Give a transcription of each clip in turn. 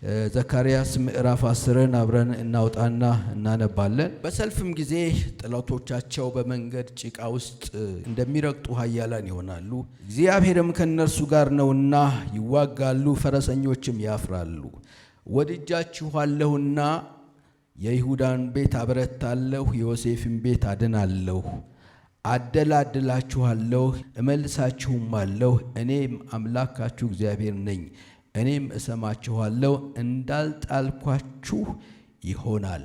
ዘካርያስ ምዕራፍ 10 አብረን እናውጣና እናነባለን። በሰልፍም ጊዜ ጠላቶቻቸው በመንገድ ጭቃ ውስጥ እንደሚረግጡ ኃያላን ይሆናሉ። እግዚአብሔርም ከነርሱ ጋር ነውና ይዋጋሉ፣ ፈረሰኞችም ያፍራሉ። ወድጃችኋለሁና የይሁዳን ቤት አበረታለሁ፣ የዮሴፍን ቤት አድናለሁ። አደላድላችኋለሁ፣ እመልሳችሁማለሁ። እኔም አምላካችሁ እግዚአብሔር ነኝ። እኔም እሰማችኋለሁ፣ እንዳልጣልኳችሁ ይሆናል።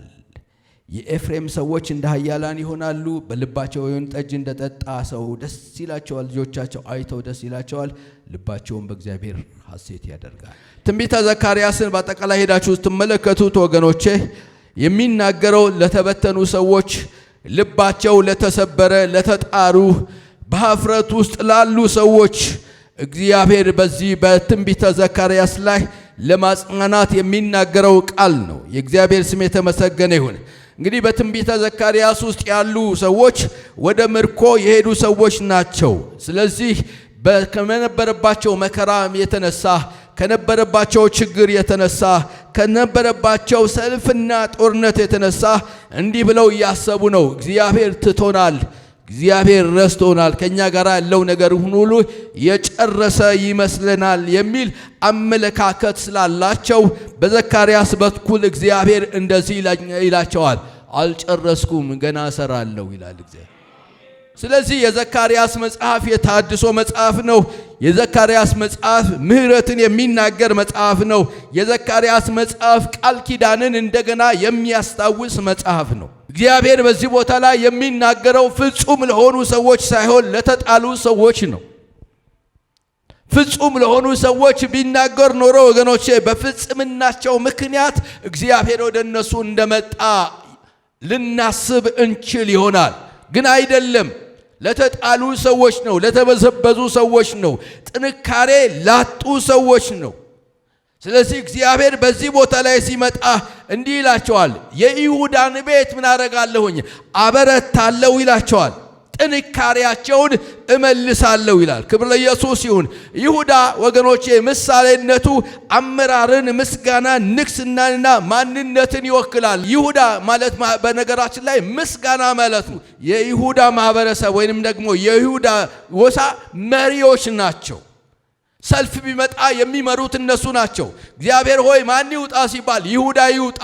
የኤፍሬም ሰዎች እንደ ኃያላን ይሆናሉ፣ በልባቸው ወይን ጠጅ እንደጠጣ ሰው ደስ ይላቸዋል። ልጆቻቸው አይተው ደስ ይላቸዋል፣ ልባቸውም በእግዚአብሔር ሐሴት ያደርጋል። ትንቢተ ዘካርያስን በአጠቃላይ ሄዳችሁ ስትመለከቱት ወገኖቼ የሚናገረው ለተበተኑ ሰዎች፣ ልባቸው ለተሰበረ፣ ለተጣሩ፣ በኀፍረት ውስጥ ላሉ ሰዎች እግዚአብሔር በዚህ በትንቢተ ዘካርያስ ላይ ለማጽናናት የሚናገረው ቃል ነው። የእግዚአብሔር ስም የተመሰገነ ይሁን። እንግዲህ በትንቢተ ዘካርያስ ውስጥ ያሉ ሰዎች ወደ ምርኮ የሄዱ ሰዎች ናቸው። ስለዚህ ከነበረባቸው መከራ የተነሳ፣ ከነበረባቸው ችግር የተነሳ፣ ከነበረባቸው ሰልፍና ጦርነት የተነሳ እንዲህ ብለው እያሰቡ ነው። እግዚአብሔር ትቶናል፣ እግዚአብሔር ረስቶናል፣ ከኛ ጋር ያለው ነገር ሁሉ የጨረሰ ይመስለናል የሚል አመለካከት ስላላቸው በዘካርያስ በኩል እግዚአብሔር እንደዚህ ይላቸዋል፣ አልጨረስኩም፣ ገና እሰራለሁ ይላል እግዚአብሔር። ስለዚህ የዘካርያስ መጽሐፍ የታድሶ መጽሐፍ ነው። የዘካርያስ መጽሐፍ ምህረትን የሚናገር መጽሐፍ ነው። የዘካርያስ መጽሐፍ ቃል ኪዳንን እንደገና የሚያስታውስ መጽሐፍ ነው። እግዚአብሔር በዚህ ቦታ ላይ የሚናገረው ፍጹም ለሆኑ ሰዎች ሳይሆን ለተጣሉ ሰዎች ነው። ፍጹም ለሆኑ ሰዎች ቢናገር ኖሮ ወገኖቼ በፍጽምናቸው ምክንያት እግዚአብሔር ወደ እነሱ እንደመጣ ልናስብ እንችል ይሆናል። ግን አይደለም። ለተጣሉ ሰዎች ነው። ለተበዘበዙ ሰዎች ነው። ጥንካሬ ላጡ ሰዎች ነው። ስለዚህ እግዚአብሔር በዚህ ቦታ ላይ ሲመጣ እንዲህ ይላቸዋል፣ የይሁዳን ቤት ምን አደርጋለሁኝ? አበረታለሁ ይላቸዋል። ጥንካሬያቸውን እመልሳለሁ ይላል። ክብር ለኢየሱስ ይሁን። ይሁዳ ወገኖቼ ምሳሌነቱ አመራርን፣ ምስጋና፣ ንግስናንና ማንነትን ይወክላል። ይሁዳ ማለት በነገራችን ላይ ምስጋና ማለት ነው። የይሁዳ ማህበረሰብ ወይንም ደግሞ የይሁዳ ጎሳ መሪዎች ናቸው። ሰልፍ ቢመጣ የሚመሩት እነሱ ናቸው። እግዚአብሔር ሆይ ማን ይውጣ ሲባል ይሁዳ ይውጣ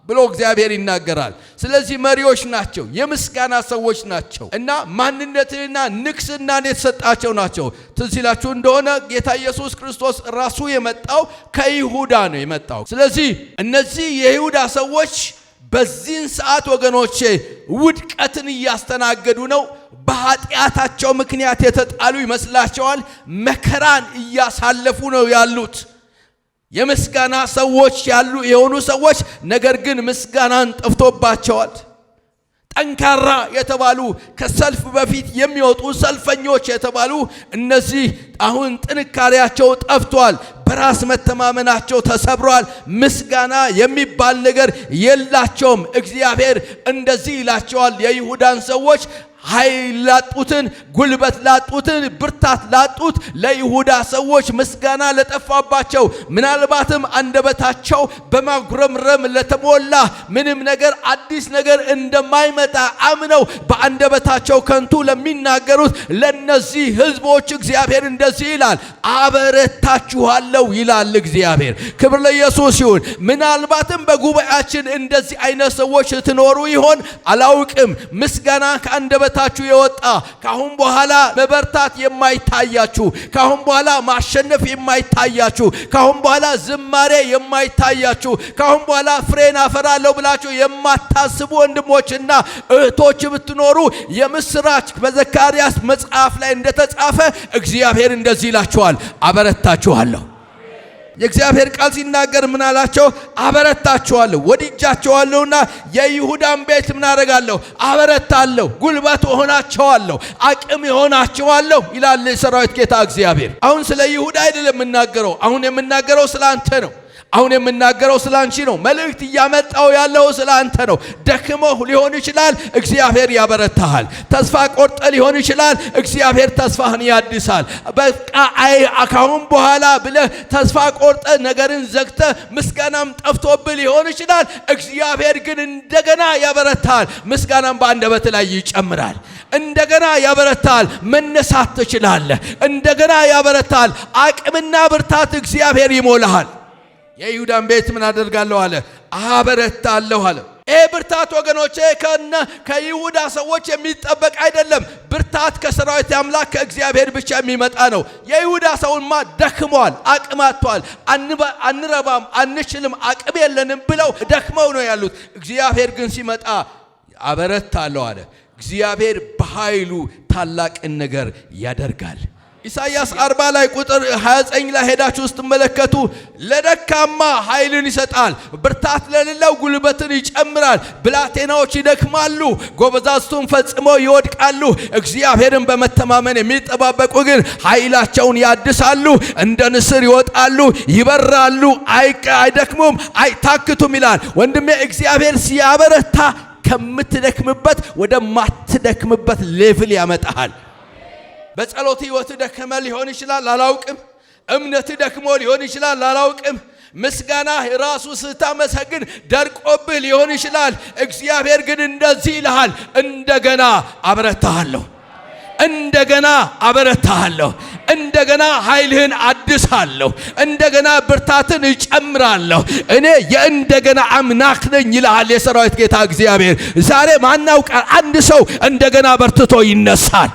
ብሎ እግዚአብሔር ይናገራል። ስለዚህ መሪዎች ናቸው፣ የምስጋና ሰዎች ናቸው እና ማንነትንና ንግስናን የተሰጣቸው ናቸው። ትዝ ይላችሁ እንደሆነ ጌታ ኢየሱስ ክርስቶስ ራሱ የመጣው ከይሁዳ ነው የመጣው። ስለዚህ እነዚህ የይሁዳ ሰዎች በዚህን ሰዓት ወገኖቼ ውድቀትን እያስተናገዱ ነው። በኃጢአታቸው ምክንያት የተጣሉ ይመስላቸዋል። መከራን እያሳለፉ ነው ያሉት። የምስጋና ሰዎች የሆኑ ሰዎች ነገር ግን ምስጋናን ጠፍቶባቸዋል። ጠንካራ የተባሉ ከሰልፍ በፊት የሚወጡ ሰልፈኞች የተባሉ እነዚህ አሁን ጥንካሬያቸው ጠፍቷል። በራስ መተማመናቸው ተሰብሯል። ምስጋና የሚባል ነገር የላቸውም። እግዚአብሔር እንደዚህ ይላቸዋል፣ የይሁዳን ሰዎች ኃይል ላጡትን፣ ጉልበት ላጡትን፣ ብርታት ላጡት ለይሁዳ ሰዎች ምስጋና ለጠፋባቸው፣ ምናልባትም አንደበታቸው በማጉረምረም ለተሞላ ምንም ነገር አዲስ ነገር እንደማይመጣ አምነው በአንደበታቸው ከንቱ ለሚናገሩት ለነዚህ ህዝቦች እግዚአብሔር እንደዚህ ይላል፣ አበረታችኋለሁ ይላል እግዚአብሔር። ክብር ለኢየሱስ ይሁን። ምናልባትም በጉባኤያችን እንደዚህ አይነት ሰዎች ትኖሩ ይሆን አላውቅም። ምስጋና ከአንደበታችሁ የወጣ ካሁን በኋላ መበርታት የማይታያችሁ፣ ካሁን በኋላ ማሸነፍ የማይታያችሁ፣ ካሁን በኋላ ዝማሬ የማይታያችሁ፣ ካሁን በኋላ ፍሬን አፈራለሁ ብላችሁ የማታስቡ ወንድሞችና እህቶች ብትኖሩ የምስራች በዘካርያስ መጽሐፍ ላይ እንደተጻፈ እግዚአብሔር እንደዚህ ይላችኋል፣ አበረታችኋለሁ። የእግዚአብሔር ቃል ሲናገር ምን አላቸው? አበረታችኋለሁ፣ ወድጃቸዋለሁና የይሁዳን ቤት ምን አደርጋለሁ? አበረታለሁ፣ ጉልበት ሆናቸዋለሁ፣ አቅም ሆናቸዋለሁ ይላል የሰራዊት ጌታ እግዚአብሔር። አሁን ስለ ይሁዳ አይደለም የምናገረው፣ አሁን የምናገረው ስለ አንተ ነው። አሁን የምናገረው ስላንቺ ነው። መልእክት ያመጣው ያለው ስላንተ ነው። ደክሞህ ሊሆን ይችላል፣ እግዚአብሔር ያበረታሃል። ተስፋ ቆርጠ ሊሆን ይችላል፣ እግዚአብሔር ተስፋህን ያድሳል። በቃ አካሁን በኋላ ብለህ ተስፋ ቆርጠ ነገርን ዘግተ ምስጋናም ጠፍቶብህ ሊሆን ይችላል። እግዚአብሔር ግን እንደገና ያበረታሃል። ምስጋናም በአንደበት ላይ ይጨምራል። እንደገና ያበረታሃል። መነሳት ትችላለህ። እንደገና ያበረታሃል። አቅምና ብርታት እግዚአብሔር ይሞላሃል። የይሁዳን ቤት ምን አደርጋለሁ አለ? አበረታለሁ አለ። ብርታት ወገኖቼ ከይሁዳ ሰዎች የሚጠበቅ አይደለም። ብርታት ከሰራዊት አምላክ ከእግዚአብሔር ብቻ የሚመጣ ነው። የይሁዳ ሰውማ ደክሟል፣ አቅም አጥቷል። አንረባም፣ አንችልም፣ አቅም የለንም ብለው ደክመው ነው ያሉት። እግዚአብሔር ግን ሲመጣ አበረታለሁ አለ። እግዚአብሔር በኃይሉ ታላቅን ነገር ያደርጋል። ኢሳይያስ 40 ላይ ቁጥር 29 ላይ ሄዳችሁ ስትመለከቱ ለደካማ ኃይልን ይሰጣል፣ ብርታት ለሌለው ጉልበትን ይጨምራል። ብላቴናዎች ይደክማሉ፣ ጎበዛዝቱም ፈጽመው ይወድቃሉ። እግዚአብሔርን በመተማመን የሚጠባበቁ ግን ኃይላቸውን ያድሳሉ፣ እንደ ንስር ይወጣሉ፣ ይበራሉ፣ አይደክሙም፣ አይታክቱም ይላል። ወንድሜ እግዚአብሔር ሲያበረታ ከምትደክምበት ወደ ማትደክምበት ሌቭል ያመጣሃል። በጸሎት ህይወት ደከመ ሊሆን ይችላል፣ አላውቅም። እምነት ደክሞ ሊሆን ይችላል፣ አላውቅም። ምስጋና ራሱ ስታመሰግን ደርቆብህ ሊሆን ይችላል። እግዚአብሔር ግን እንደዚህ ይልሃል፣ እንደገና አበረታሃለሁ፣ እንደገና አበረታሃለሁ፣ እንደገና ኃይልህን አድሳለሁ፣ እንደገና ብርታትን እጨምራለሁ። እኔ የእንደገና አምላክ ነኝ ይልሃል የሰራዊት ጌታ እግዚአብሔር። ዛሬ ማናውቃል አንድ ሰው እንደገና በርትቶ ይነሳል።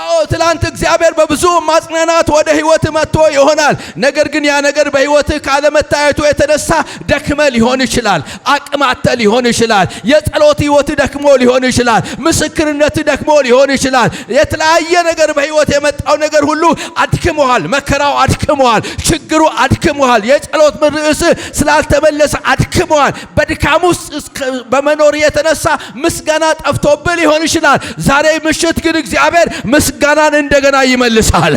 አዎ ትላንት እግዚአብሔር በብዙ ማጽናናት ወደ ህይወት መጥቶ ይሆናል። ነገር ግን ያ ነገር በህይወት ካለመታየቱ የተነሳ ደክመ ሊሆን ይችላል፣ አቅማተ ሊሆን ይችላል፣ የጸሎት ህይወት ደክሞ ሊሆን ይችላል፣ ምስክርነት ደክሞ ሊሆን ይችላል። የተለያየ ነገር በህይወት የመጣው ነገር ሁሉ አድክሞሃል። መከራው አድክሞሃል፣ ችግሩ አድክሞሃል፣ የጸሎት ርዕስ ስላልተመለሰ አድክሞሃል። በድካም ውስጥ በመኖር የተነሳ ምስጋና ጠፍቶብህ ሊሆን ይችላል። ዛሬ ምሽት ግን እግዚአብሔር ምስጋናን እንደገና ይመልሳል።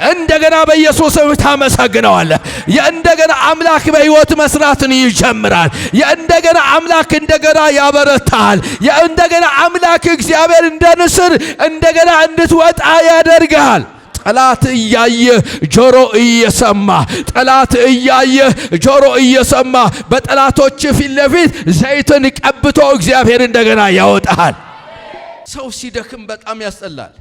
እንደገና በኢየሱስ ስም ታመሰግነዋለህ። የእንደገና አምላክ በህይወት መስራትን ይጀምራል። የእንደገና አምላክ እንደገና ያበረታል። የእንደገና አምላክ እግዚአብሔር እንደ ንስር እንደገና እንድትወጣ ያደርጋል። ጠላት እያየ ጆሮ እየሰማ፣ ጠላት እያየ ጆሮ እየሰማ በጠላቶች ፊት ለፊት ዘይትን ቀብቶ እግዚአብሔር እንደገና ያወጣል። ሰው ሲደክም በጣም ያስጠላል።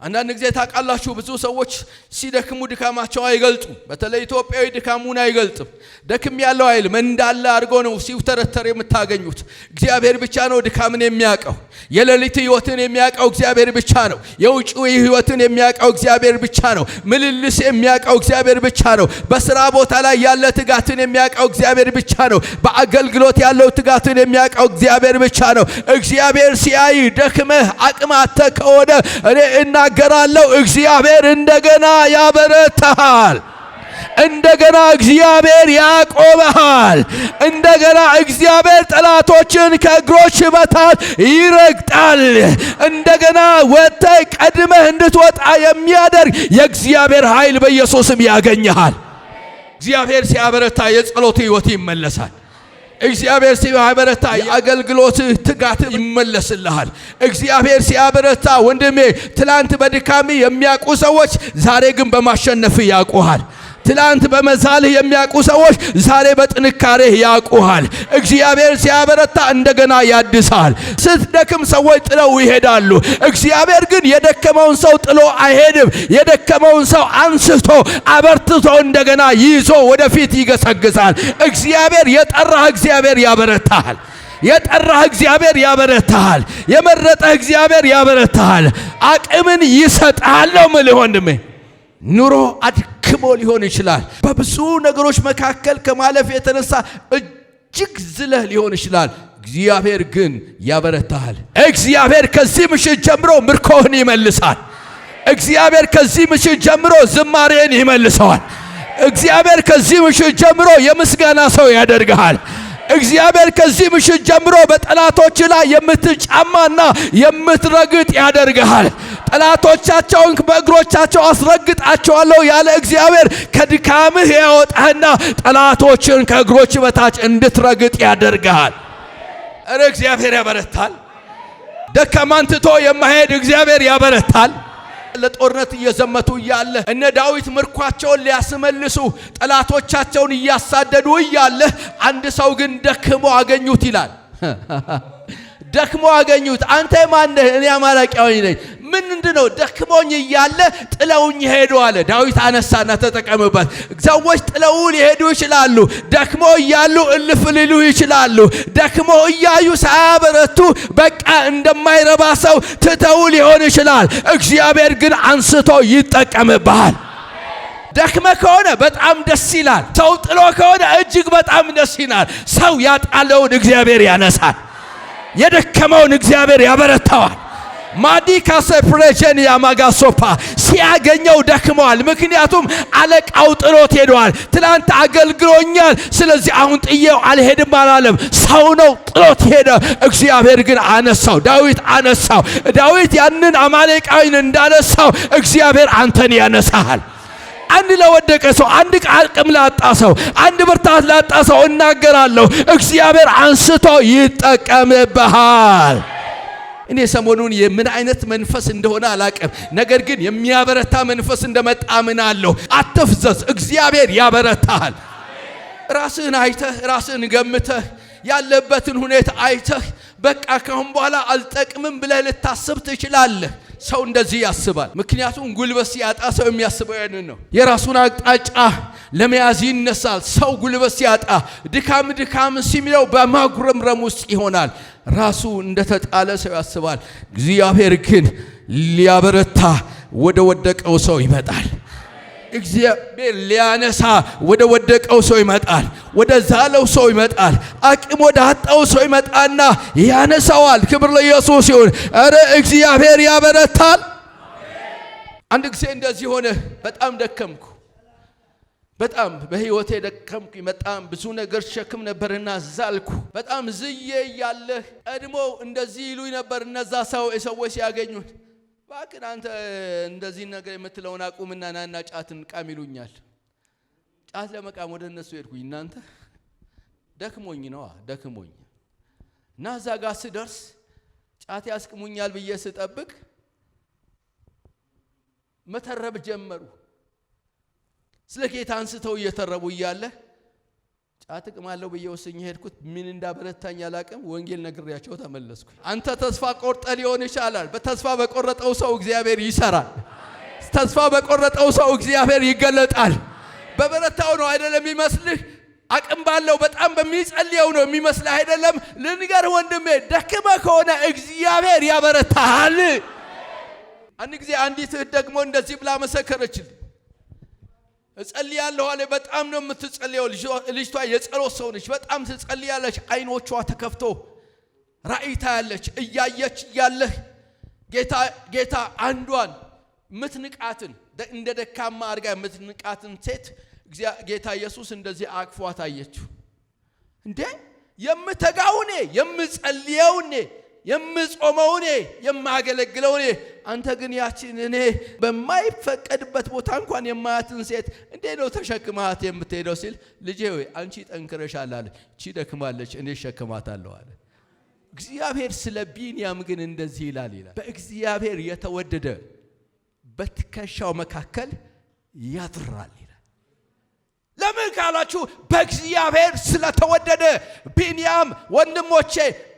አንዳንድ ጊዜ ታውቃላችሁ ብዙ ሰዎች ሲደክሙ ድካማቸው አይገልጹም። በተለይ ኢትዮጵያዊ ድካሙን አይገልጽም። ደክም ያለው አይልም፣ እንዳለ አድርጎ ነው ሲውተረተር የምታገኙት። እግዚአብሔር ብቻ ነው ድካምን የሚያውቀው። የሌሊት ህይወትን የሚያውቀው እግዚአብሔር ብቻ ነው። የውጭ ህይወትን የሚያውቀው እግዚአብሔር ብቻ ነው። ምልልስ የሚያውቀው እግዚአብሔር ብቻ ነው። በስራ ቦታ ላይ ያለ ትጋትን የሚያውቀው እግዚአብሔር ብቻ ነው። በአገልግሎት ያለው ትጋትን የሚያውቀው እግዚአብሔር ብቻ ነው። እግዚአብሔር ሲያይ ደክመህ አቅማተ ከሆነ እኔ እናገራለሁ እግዚአብሔር እንደገና ያበረታሃል። እንደገና እግዚአብሔር ያቆመሃል። እንደገና እግዚአብሔር ጠላቶችን ከእግሮች በታች ይረግጣል። እንደገና ወጥተህ ቀድመህ እንድትወጣ የሚያደርግ የእግዚአብሔር ኃይል በኢየሱስም ያገኘሃል። እግዚአብሔር ሲያበረታ የጸሎት ህይወት ይመለሳል። እግዚአብሔር ሲያበረታ የአገልግሎት ትጋት ይመለስልሃል። እግዚአብሔር ሲያበረታ ወንድሜ ትላንት በድካም የሚያውቁ ሰዎች ዛሬ ግን በማሸነፍ ያውቁሃል። ትላንት በመዛልህ የሚያውቁ ሰዎች ዛሬ በጥንካሬህ ያውቁሃል። እግዚአብሔር ሲያበረታ እንደገና ያድሳል። ስትደክም ሰዎች ጥለው ይሄዳሉ። እግዚአብሔር ግን የደከመውን ሰው ጥሎ አይሄድም። የደከመውን ሰው አንስቶ አበርትቶ እንደገና ይዞ ወደፊት ይገሰግሳል። እግዚአብሔር የጠራህ እግዚአብሔር ያበረታሃል። የጠራህ እግዚአብሔር ያበረታሃል። የመረጠህ እግዚአብሔር ያበረታሃል። አቅምን ይሰጣል ነው የምልህ ወንድሜ። ኑሮ አድክሞ ሊሆን ይችላል። በብዙ ነገሮች መካከል ከማለፍ የተነሳ እጅግ ዝለህ ሊሆን ይችላል። እግዚአብሔር ግን ያበረታሃል። እግዚአብሔር ከዚህ ምሽት ጀምሮ ምርኮህን ይመልሳል። እግዚአብሔር ከዚህ ምሽት ጀምሮ ዝማሬን ይመልሰዋል። እግዚአብሔር ከዚህ ምሽት ጀምሮ የምስጋና ሰው ያደርግሃል። እግዚአብሔር ከዚህ ምሽት ጀምሮ በጠላቶች ላይ የምትጫማና የምትረግጥ ያደርግሃል። ጠላቶቻቸውን በእግሮቻቸው አስረግጣቸዋለሁ ያለ እግዚአብሔር ከድካምህ ያወጣህና ጠላቶችን ከእግሮች በታች እንድትረግጥ ያደርጋል። እረ እግዚአብሔር ያበረታል። ደካማን ትቶ የማይሄድ እግዚአብሔር ያበረታል። ለጦርነት እየዘመቱ እያለ እነ ዳዊት ምርኳቸውን ሊያስመልሱ ጠላቶቻቸውን እያሳደዱ እያለ አንድ ሰው ግን ደክሞ አገኙት ይላል። ደክሞ አገኙት። አንተ ማን ነህ? እኔ አማላቂያዊ ነኝ። ምንድነው? ደክሞኝ እያለ ጥለውኝ ሄዱ አለ። ዳዊት አነሳና ተጠቀመበት። ሰዎች ጥለው ሊሄዱ ይችላሉ። ደክሞ እያሉ እልፍ ሊሉ ይችላሉ። ደክሞ እያዩ ሳያበረቱ በቃ እንደማይረባ ሰው ትተው ሊሆን ይችላል። እግዚአብሔር ግን አንስቶ ይጠቀምብሃል። ደክመ ከሆነ በጣም ደስ ይላል። ሰው ጥሎ ከሆነ እጅግ በጣም ደስ ይላል። ሰው ያጣለውን እግዚአብሔር ያነሳል። የደከመውን እግዚአብሔር ያበረታዋል። ማዲካሰ ፕሬጀን ያማጋሶፓ ሲያገኘው ደክመዋል። ምክንያቱም አለቃው ጥሎት ሄደዋል። ትላንት አገልግሎኛል፣ ስለዚህ አሁን ጥዬው አልሄድም አላለም። ሰው ነው ጥሎት ሄደ። እግዚአብሔር ግን አነሳው። ዳዊት አነሳው። ዳዊት ያንን አማሌቃዊን እንዳነሳው እግዚአብሔር አንተን ያነሳሃል። አንድ ለወደቀ ሰው፣ አንድ አቅም ላጣ ሰው፣ አንድ ብርታት ላጣ ሰው እናገራለሁ፣ እግዚአብሔር አንስቶ ይጠቀምብሃል። እኔ ሰሞኑን የምን አይነት መንፈስ እንደሆነ አላቀም፣ ነገር ግን የሚያበረታ መንፈስ እንደመጣ ምናለሁ። አትፍዘዝ፣ እግዚአብሔር ያበረታሃል። ራስህን አይተህ ራስህን ገምተህ ያለበትን ሁኔታ አይተህ በቃ ካሁን በኋላ አልጠቅምም ብለህ ልታስብ ትችላለህ። ሰው እንደዚህ ያስባል። ምክንያቱም ጉልበት ሲያጣ ሰው የሚያስበው ያንን ነው። የራሱን አቅጣጫ ለመያዝ ይነሳል። ሰው ጉልበት ሲያጣ ድካም ሲሚለው በማጉረምረም ውስጥ ይሆናል። ራሱ እንደተጣለ ሰው ያስባል። እግዚአብሔር ግን ሊያበረታ ወደ ወደቀው ሰው ይመጣል። እግዚአብሔር ሊያነሳ ወደ ወደቀው ሰው ይመጣል። ወደ ዛለው ሰው ይመጣል። አቅም ወደ አጣው ሰው ይመጣና ያነሳዋል። ክብር ለኢየሱስ ይሁን። አረ እግዚአብሔር ያበረታል። አንድ ጊዜ እንደዚህ ሆነ። በጣም ደከምኩ። በጣም በህይወቴ ደከምኩ። በጣም ብዙ ነገር ሸክም ነበርና ዛልኩ። በጣም ዝዬ ያለ ቀድሞ እንደዚህ ይሉኝ ነበር እነዛ ሰዎች ሲያገኙት፣ ባክን አንተ እንደዚህ ነገር የምትለውን አቁምና ናና ጫትን ቃም ይሉኛል። ጫት ለመቃም ወደ እነሱ ሄድኩኝ። እናንተ ደክሞኝ ነው ደክሞኝ እና እዛ ጋር ስደርስ ጫት ያስቅሙኛል ብዬ ስጠብቅ መተረብ ጀመሩ። ስለ ጌታ አንስተው እየተረቡ እያለ ጫት ቅማለሁ ብዬ ወስኜ ሄድኩት። ምን እንዳበረታኝ አላቅም። ወንጌል ነግሬያቸው ተመለስኩ። አንተ ተስፋ ቆርጠ ሊሆን ይችላል። በተስፋ በቆረጠው ሰው እግዚአብሔር ይሰራል። ተስፋ በቆረጠው ሰው እግዚአብሔር ይገለጣል። በበረታው ነው አይደለም የሚመስልህ፣ አቅም ባለው በጣም በሚጸልየው ነው የሚመስልህ አይደለም። ልንገርህ ወንድሜ፣ ደክመ ከሆነ እግዚአብሔር ያበረታሃል። አንድ ጊዜ አንዲት እህት ደግሞ እንደዚህ ብላ መሰከረችልኝ። እጸልያለሁ አለ። በጣም ነው የምትጸልየው። ልጅቷ የጸሎት ሰው ነች። በጣም ትጸልያለች። አይኖቿ ተከፍቶ ራእይ ታያለች። እያየች ያለህ ጌታ አንዷን ምትንቃትን እንደ ደካማ አድርጋ ምትንቃትን ሴት ጌታ ኢየሱስ እንደዚህ አቅፏት አየችው። እንዴ የምተጋው እኔ፣ የምጸልየው እኔ፣ የምጾመው እኔ፣ የማገለግለው እኔ፣ አንተ ግን ያቺን እኔ በማይፈቀድበት ቦታ እንኳን የማያትን ሴት እንዴ ነው ተሸክማት የምትሄደው ሲል፣ ልጄ ሆይ አንቺ ጠንክረሻል አለ። እቺ ደክማለች፣ እኔ ሸክማታለሁ አለ። እግዚአብሔር ስለ ቢንያም ግን እንደዚህ ይላል። በእግዚአብሔር የተወደደ በትከሻው መካከል ያድራል ይላል። ለምን ካላችሁ በእግዚአብሔር ስለተወደደ። ቢንያም ወንድሞቼ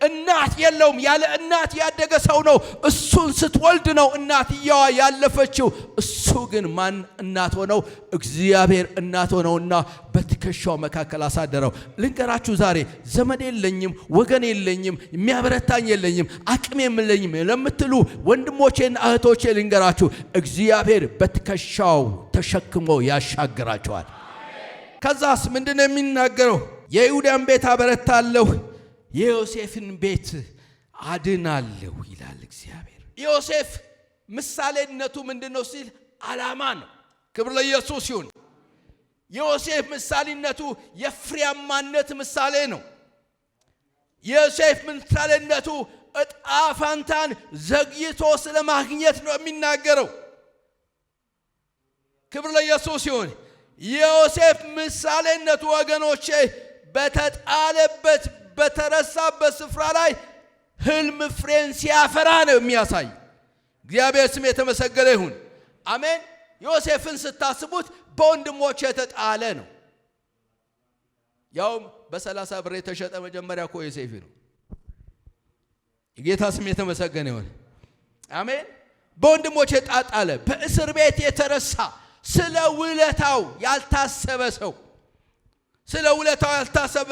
እናት የለውም፣ ያለ እናት ያደገ ሰው ነው። እሱን ስትወልድ ነው እናትየዋ ያለፈችው። እሱ ግን ማን እናት ሆነው? እግዚአብሔር እናት ሆነውና በትከሻው መካከል አሳደረው። ልንገራችሁ ዛሬ ዘመድ የለኝም፣ ወገን የለኝም፣ የሚያበረታኝ የለኝም፣ አቅም የለኝም ለምትሉ ወንድሞቼና እህቶቼ ልንገራችሁ፣ እግዚአብሔር በትከሻው ተሸክሞ ያሻግራቸዋል። ከዛስ ምንድነው የሚናገረው? የይሁዳን ቤት አበረታለሁ፣ የዮሴፍን ቤት አድናለሁ ይላል እግዚአብሔር። ዮሴፍ ምሳሌነቱ ምንድነው ሲል ዓላማ ነው። ክብር ለኢየሱስ ይሁን። ዮሴፍ ምሳሌነቱ የፍሬያማነት ምሳሌ ነው። ዮሴፍ ምሳሌነቱ ዕጣ ፈንታን ዘግይቶ ስለማግኘት ነው የሚናገረው። ክብር ለኢየሱስ ይሁን። ዮሴፍ ምሳሌነቱ ወገኖቼ በተጣለበት በተረሳበት ስፍራ ላይ ህልም ፍሬን ሲያፈራ ነው የሚያሳይ። እግዚአብሔር ስም የተመሰገነ ይሁን። አሜን። ዮሴፍን ስታስቡት በወንድሞቹ የተጣለ ነው። ያውም በ30 ብር የተሸጠ መጀመሪያ እኮ ዮሴፍ ነው። የጌታ ስም የተመሰገነ ይሁን። አሜን። በወንድሞቹ የተጣለ፣ በእስር ቤት የተረሳ፣ ስለ ውለታው ያልታሰበ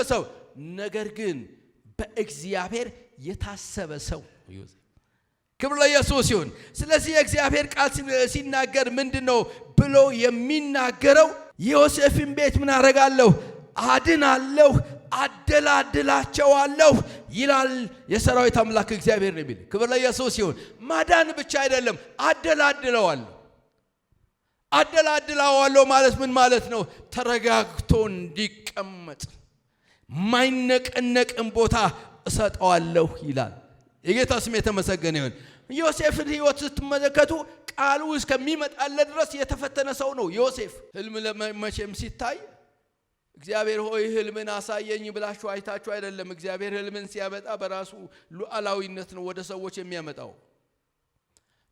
ሰው ነገር ግን በእግዚአብሔር የታሰበ ሰው ዮሴፍ። ክብር ለኢየሱስ ይሁን። ስለዚህ የእግዚአብሔር ቃል ሲናገር ምንድነው ብሎ የሚናገረው? ዮሴፍን ቤት ምን አደርጋለሁ? አድናለሁ፣ አደላድላቸዋለሁ ይላል የሰራዊት አምላክ እግዚአብሔር ነው የሚል። ክብር ለኢየሱስ ይሁን። ማዳን ብቻ አይደለም፣ አደላድለዋለሁ ማለት ምን ማለት ነው? ተረጋግቶ እንዲቀመጥ ማይነቀነቅን ቦታ እሰጠዋለሁ ይላል። የጌታ ስም የተመሰገነ ይሁን። ዮሴፍን ሕይወት ስትመለከቱ ቃሉ እስከሚመጣለት ድረስ የተፈተነ ሰው ነው ዮሴፍ። ህልም ለመቼም ሲታይ እግዚአብሔር ሆይ ህልምን አሳየኝ ብላችሁ አይታችሁ አይደለም። እግዚአብሔር ህልምን ሲያመጣ በራሱ ሉዓላዊነት ነው ወደ ሰዎች የሚያመጣው።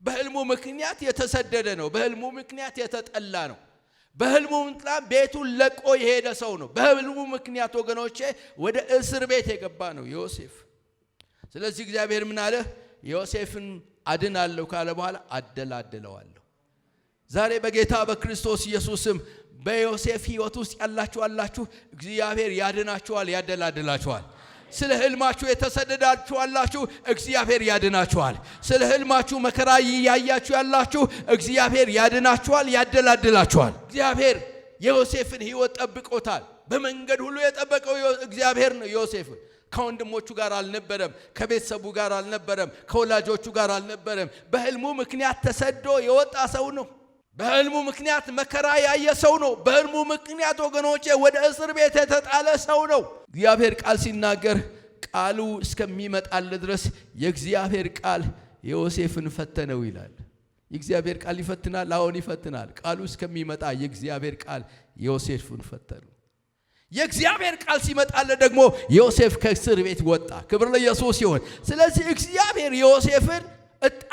በህልሙ ምክንያት የተሰደደ ነው። በህልሙ ምክንያት የተጠላ ነው። በህልሙ ምክንያት ቤቱን ለቆ የሄደ ሰው ነው። በህልሙ ምክንያት ወገኖቼ ወደ እስር ቤት የገባ ነው ዮሴፍ። ስለዚህ እግዚአብሔር ምን አለ? ዮሴፍን አድናለሁ ካለ በኋላ አደላድለዋለሁ። ዛሬ በጌታ በክርስቶስ ኢየሱስም በዮሴፍ ሕይወት ውስጥ ያላችሁ እግዚአብሔር ያድናችኋል፣ ያደላድላችኋል። ስለ ህልማችሁ የተሰደዳችሁ አላችሁ፣ እግዚአብሔር ያድናችኋል። ስለ ህልማችሁ መከራ ያያችሁ ያላችሁ እግዚአብሔር ያድናችኋል፣ ያደላድላችኋል። እግዚአብሔር የዮሴፍን ሕይወት ጠብቆታል። በመንገድ ሁሉ የጠበቀው እግዚአብሔር ነው ዮሴፍን። ከወንድሞቹ ጋር አልነበረም፣ ከቤተሰቡ ጋር አልነበረም፣ ከወላጆቹ ጋር አልነበረም። በህልሙ ምክንያት ተሰዶ የወጣ ሰው ነው። በህልሙ ምክንያት መከራ ያየ ሰው ነው። በህልሙ ምክንያት ወገኖቼ ወደ እስር ቤት የተጣለ ሰው ነው። እግዚአብሔር ቃል ሲናገር ቃሉ እስከሚመጣለት ድረስ የእግዚአብሔር ቃል ዮሴፍን ፈተነው ይላል። የእግዚአብሔር ቃል ይፈትናል፣ አሁን ይፈትናል። ቃሉ እስከሚመጣ የእግዚአብሔር ቃል ዮሴፍን ፈተነው። የእግዚአብሔር ቃል ሲመጣለት ደግሞ ዮሴፍ ከእስር ቤት ወጣ። ክብር ለኢየሱስ ይሁን። ስለዚህ እግዚአብሔር ዮሴፍን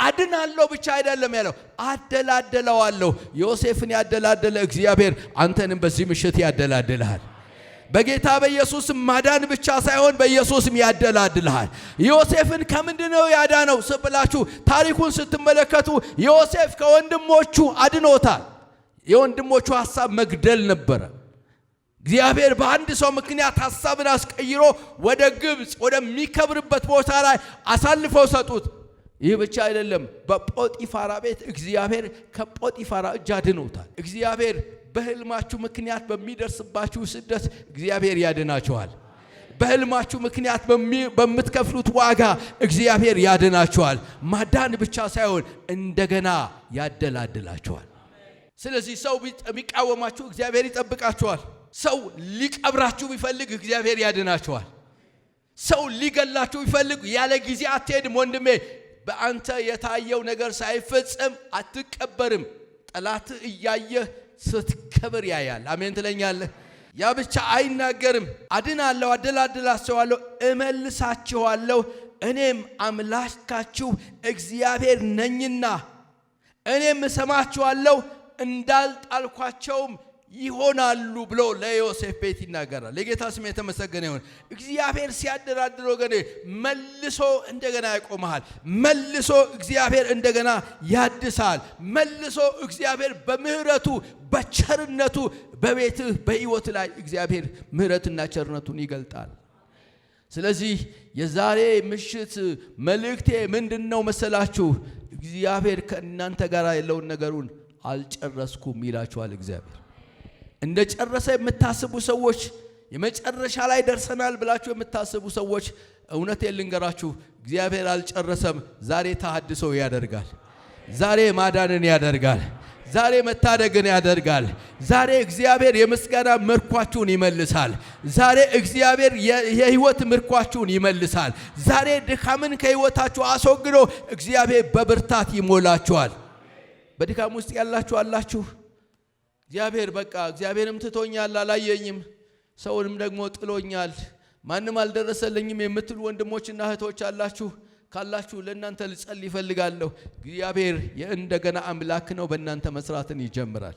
አድናለሁ ብቻ አይደለም ያለው፣ አደላድለዋለሁ። ዮሴፍን ያደላደለ እግዚአብሔር አንተንም በዚህ ምሽት ያደላድልሃል። በጌታ በኢየሱስም ማዳን ብቻ ሳይሆን በኢየሱስም ያደላድልሃል። ዮሴፍን ከምንድነው ያዳነው ስብላችሁ ታሪኩን ስትመለከቱ ዮሴፍ ከወንድሞቹ አድኖታል። የወንድሞቹ ሐሳብ መግደል ነበረ። እግዚአብሔር በአንድ ሰው ምክንያት ሐሳብን አስቀይሮ ወደ ግብጽ ወደሚከብርበት ቦታ ላይ አሳልፈው ሰጡት። ይህ ብቻ አይደለም፣ በጶጢፋራ ቤት እግዚአብሔር ከጶጢፋራ እጅ አድኖታል። እግዚአብሔር በህልማችሁ ምክንያት በሚደርስባችሁ ስደት እግዚአብሔር ያድናችኋል። በህልማችሁ ምክንያት በምትከፍሉት ዋጋ እግዚአብሔር ያድናችኋል። ማዳን ብቻ ሳይሆን እንደገና ያደላድላችኋል። ስለዚህ ሰው ቢቃወማችሁ እግዚአብሔር ይጠብቃችኋል። ሰው ሊቀብራችሁ ቢፈልግ እግዚአብሔር ያድናችኋል። ሰው ሊገላችሁ ቢፈልግ ያለ ጊዜ አትሄድም ወንድሜ። በአንተ የታየው ነገር ሳይፈጸም አትቀበርም። ጠላት እያየህ ስትከብር ያያል። አሜን ትለኛለህ? ያ ብቻ አይናገርም። አድናለሁ፣ አደላድላቸዋለሁ፣ እመልሳችኋለሁ፣ እኔም አምላካችሁ እግዚአብሔር ነኝና እኔም እሰማችኋለሁ፣ እንዳልጣልኳቸውም ይሆናሉ ብሎ ለዮሴፍ ቤት ይናገራል። ለጌታ ስም የተመሰገነ ይሁን። እግዚአብሔር ሲያደላድል ወገኔ መልሶ እንደገና ያቆምሃል። መልሶ እግዚአብሔር እንደገና ያድሳል። መልሶ እግዚአብሔር በምህረቱ በቸርነቱ በቤትህ በሕይወት ላይ እግዚአብሔር ምህረትና ቸርነቱን ይገልጣል። ስለዚህ የዛሬ ምሽት መልእክቴ ምንድነው መሰላችሁ? እግዚአብሔር ከእናንተ ጋር ያለውን ነገሩን አልጨረስኩም ይላችኋል። እግዚአብሔር እንደ ጨረሰ የምታስቡ ሰዎች፣ የመጨረሻ ላይ ደርሰናል ብላችሁ የምታስቡ ሰዎች እውነቴን ልንገራችሁ፣ እግዚአብሔር አልጨረሰም። ዛሬ ተሐድሶ ያደርጋል። ዛሬ ማዳንን ያደርጋል። ዛሬ መታደግን ያደርጋል። ዛሬ እግዚአብሔር የምስጋና ምርኳችሁን ይመልሳል። ዛሬ እግዚአብሔር የህይወት ምርኳችሁን ይመልሳል። ዛሬ ድካምን ከህይወታችሁ አስወግዶ እግዚአብሔር በብርታት ይሞላችኋል። በድካም ውስጥ ያላችሁ አላችሁ። እግዚአብሔር በቃ እግዚአብሔርም ትቶኛል አላየኝም፣ ሰውንም ደግሞ ጥሎኛል፣ ማንም አልደረሰልኝም የምትሉ ወንድሞችና እህቶች አላችሁ። ካላችሁ ለእናንተ ልጸልይ ይፈልጋለሁ። እግዚአብሔር የእንደገና አምላክ ነው። በእናንተ መስራትን ይጀምራል።